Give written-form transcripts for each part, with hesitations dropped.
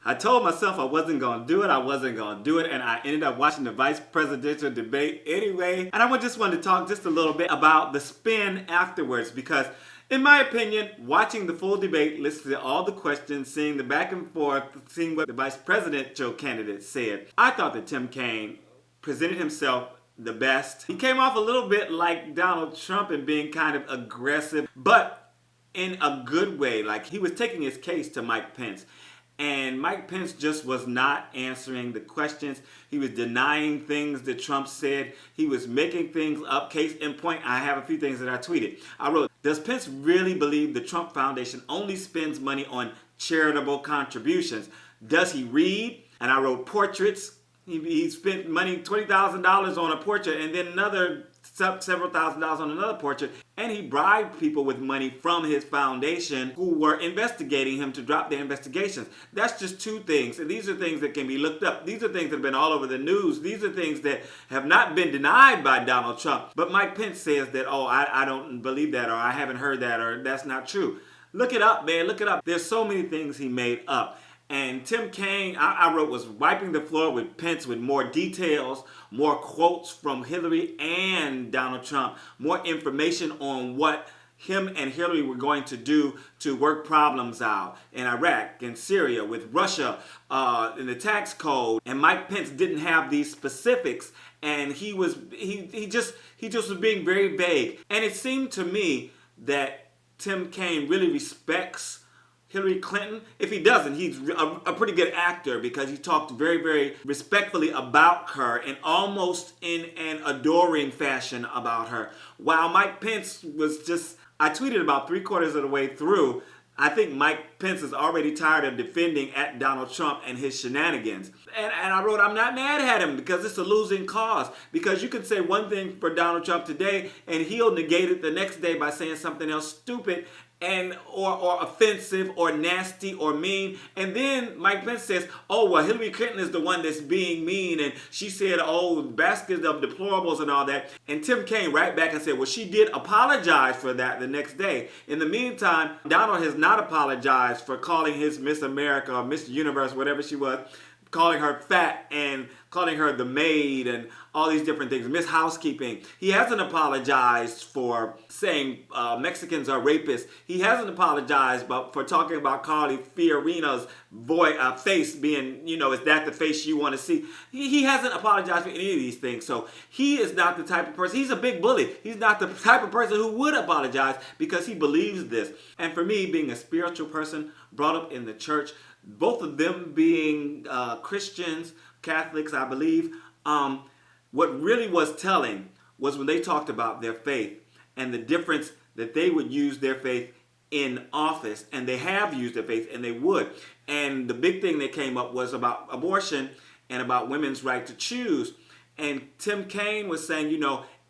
I told myself I wasn't going to do it, and I ended up watching the vice presidential debate anyway. And I just wanted to talk just a little bit about the spin afterwards because, in my opinion, watching the full debate, listening to all the questions, seeing the back and forth, seeing what the vice presidential candidate said, I thought that Tim Kaine presented himself the best. He came off a little bit like Donald Trump and being kind of aggressive, but in a good way. Like he was taking his case to Mike Pence. And Mike Pence just was not answering the questions. He was denying things that Trump said. He was making things up. Case in point, I have a few things that I tweeted. I wrote, does Pence really believe the Trump Foundation only spends money on charitable contributions? Does he read? And I wrote portraits. He spent money, $20,000 on a portrait and then another several $1,000s on another portrait, and he bribed people with money from his foundation who were investigating him to drop their investigations. That's just two things, and these are things that can be looked up. These are things that have been all over the news. These are things that have not been denied by Donald Trump. But Mike Pence says that, oh, I don't believe that, or I haven't heard that, or that's not true. Look it up, man. Look it up. There's so many things he made up. And Tim Kaine, I wrote, was wiping the floor with Pence with more details, more quotes from Hillary and Donald Trump, more information on what him and Hillary were going to do to work problems out in Iraq and Syria with Russia, in the tax code. And Mike Pence didn't have these specifics, and he just was being very vague. And it seemed to me that Tim Kaine really respects Hillary Clinton. If he doesn't, he's a pretty good actor because he talked very, very respectfully about her and almost in an adoring fashion about her. While Mike Pence was just, I tweeted about 3/4 of the way through, I think Mike Pence is already tired of defending at Donald Trump and his shenanigans. And I wrote, I'm not mad at him because it's a losing cause. Because you can say one thing for Donald Trump today and he'll negate it the next day by saying something else stupid and or offensive or nasty or mean. And then Mike Pence says, oh, well, Hillary Clinton is the one that's being mean. And she said, oh, baskets of deplorables and all that. And Tim Kaine right back and said, well, she did apologize for that the next day. In the meantime, Donald has not apologized for calling his Miss America or Miss Universe, whatever she was, calling her fat and calling her the maid and all these different things, Miss Housekeeping. He hasn't apologized for saying Mexicans are rapists. He hasn't apologized for talking about Carly Fiorina's face being, is that the face you want to see? He hasn't apologized for any of these things. So he is not the type of person, he's a big bully. He's not the type of person who would apologize because he believes this. And for me, being a spiritual person, brought up in the church, both of them being Christians, Catholics, I believe, what really was telling was when they talked about their faith and the difference that they would use their faith in office, and they have used their faith, and they would. And the big thing that came up was about abortion and about women's right to choose. And Tim Kaine was saying,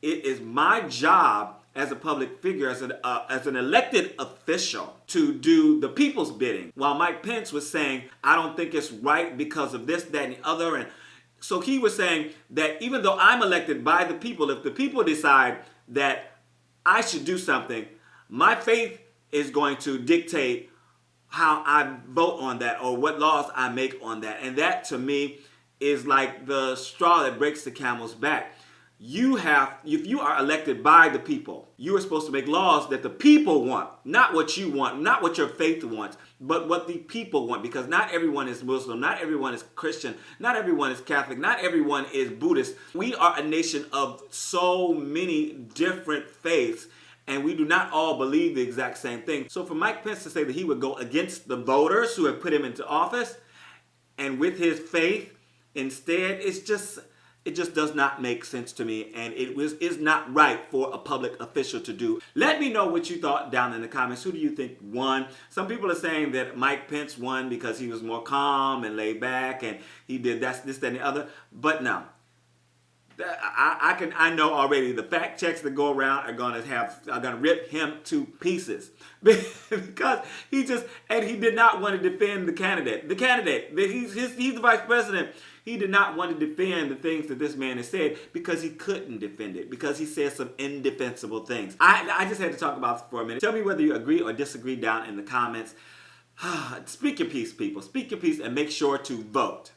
it is my job as a public figure, as an elected official, to do the people's bidding. While Mike Pence was saying, I don't think it's right because of this, that, and the other. And so he was saying that even though I'm elected by the people, if the people decide that I should do something, my faith is going to dictate how I vote on that or what laws I make on that. And that, to me, is like the straw that breaks the camel's back. If you are elected by the people, you are supposed to make laws that the people want, not what you want, not what your faith wants, but what the people want. Because not everyone is Muslim, not everyone is Christian, not everyone is Catholic, not everyone is Buddhist. We are a nation of so many different faiths, and we do not all believe the exact same thing. So for Mike Pence to say that he would go against the voters who have put him into office, and with his faith instead, it just does not make sense to me, and is not right for a public official to do. Let me know what you thought down in the comments. Who do you think won? Some people are saying that Mike Pence won because he was more calm and laid back and he did this, that, and the other. But no. I know already the fact checks that go around are gonna rip him to pieces because he did not want to defend the candidate. He's the vice president. He did not want to defend the things that this man has said because he couldn't defend it, because he said some indefensible things. I just had to talk about it for a minute. Tell me whether you agree or disagree down in the comments. Speak your piece, people. Speak your piece and make sure to vote.